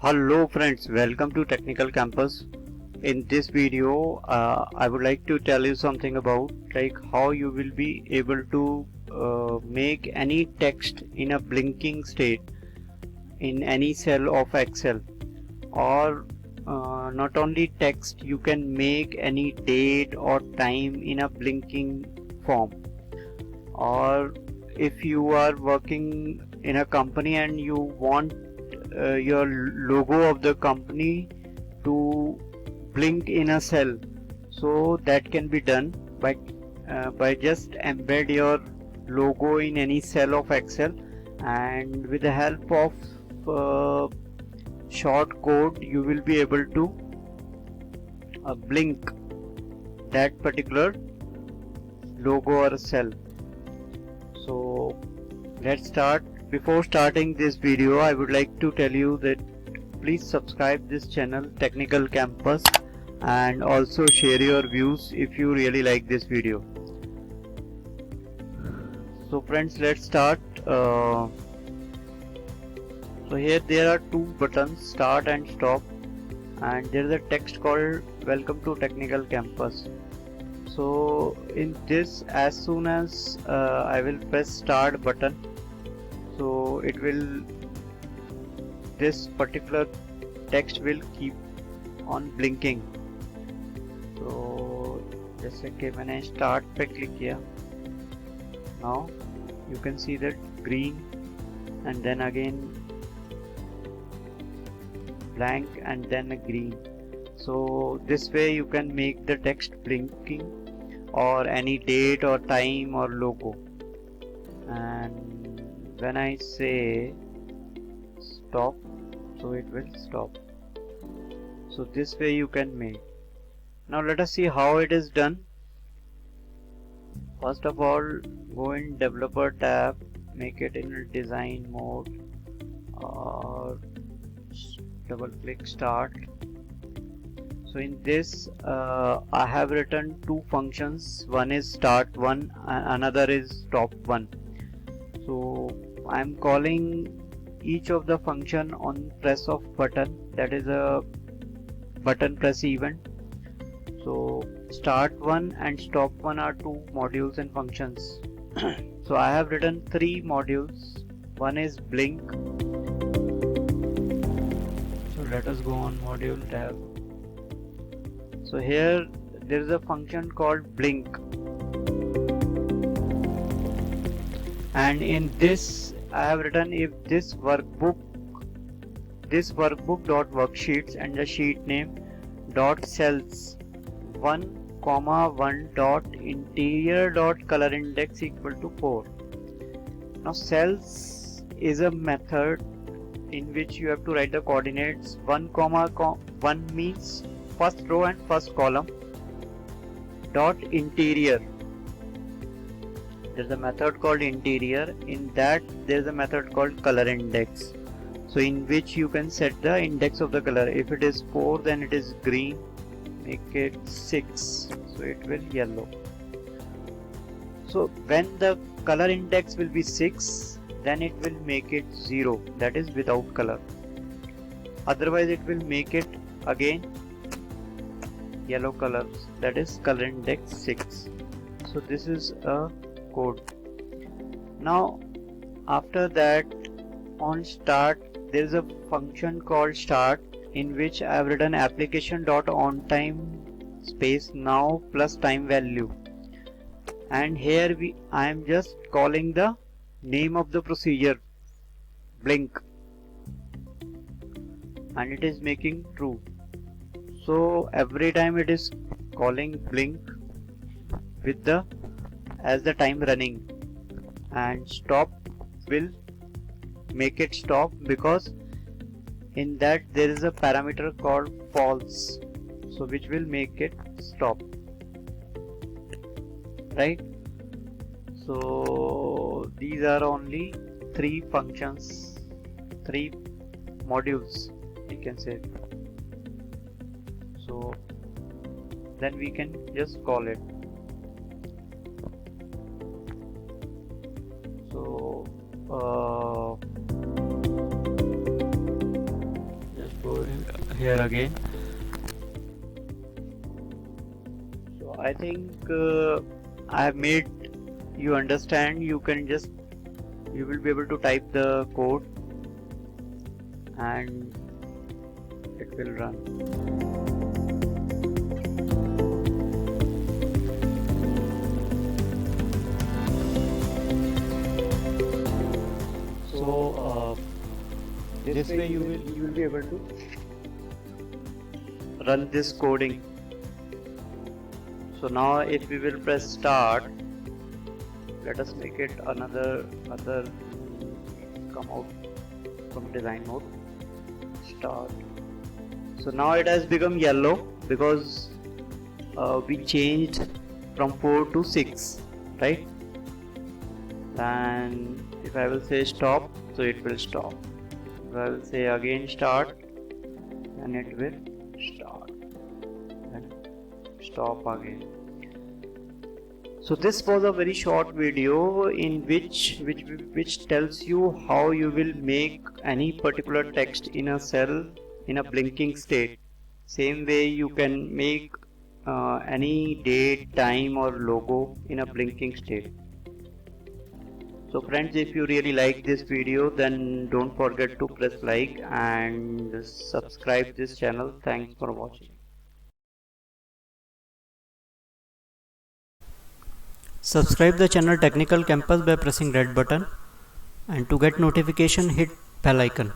Hello friends, welcome to Technical Campus. In this video, I would like to tell you something about how you will be able to make any text in a blinking state in any cell of Excel, or not only text, you can make any date or time in a blinking form. Or if you are working in a company and you want your logo of the company to blink in a cell, so that can be done by just embed your logo in any cell of Excel, and with the help of short code you will be able to blink that particular logo or cell. So let's start. Before starting this video, I would like to tell you that please subscribe this channel Technical Campus and also share your views if you really like this video. So friends, let's start. So here there are two buttons, start and stop, and there is a text called welcome to Technical Campus. So in this, as soon as I will press start button, so this particular text will keep on blinking. So जैसे कि मैंने start पे click किया, now you can see that green and then again blank and then a green. So this way you can make the text blinking or any date or time or logo. And when I say stop, so it will stop. So this way you can make. Now let us see how it is done. First of all, go in developer tab, make it in design mode, or double click start. So in this I have written two functions, one is start one and another is stop one. So I am calling each of the function on press of button, that is a button press event. So start one and stop one are two modules and functions. So I have written three modules. One is blink. So let us go on module tab. So here there is a function called blink, and in this I have written if this workbook dot worksheets and the sheet name dot cells 1,1 dot interior dot color index equal to 4. Now cells is a method in which you have to write the coordinates. 1 means first row and first column dot interior. There is a method called interior. In that there is a method called color index, so in which you can set the index of the color. If it is 4, then it is green. Make it 6, so it will yellow. So when the color index will be 6, then it will make it 0, that is without color. Otherwise it will make it again yellow colors, that is color index 6. So this is a code. Now after that, on start there is a function called start, in which I have written application dot on time space now plus time value, and here I am just calling the name of the procedure, blink, and it is making true. So every time it is calling blink with the as the time running, and stop will make it stop because in that there is a parameter called false, so which will make it stop, right? So these are only three functions, three modules you can say. So then we can just call it. So just here again. So I think I have made you understand. You will be able to type the code and it will run. So this way you will be able to run this coding. So now if we will press start, let us make it other come out from design mode, start. So now it has become yellow because we changed from 4 to 6, right? And if I will say stop, so it will stop. If I will say again start, then it will start and stop again. So this was a very short video in which tells you how you will make any particular text in a cell in a blinking state. Same way you can make any date, time or logo in a blinking state. So friends, if you really like this video, then don't forget to press like and subscribe this channel. Thanks for watching. Subscribe the channel Technical Campus by pressing red button, and to get notification hit bell icon.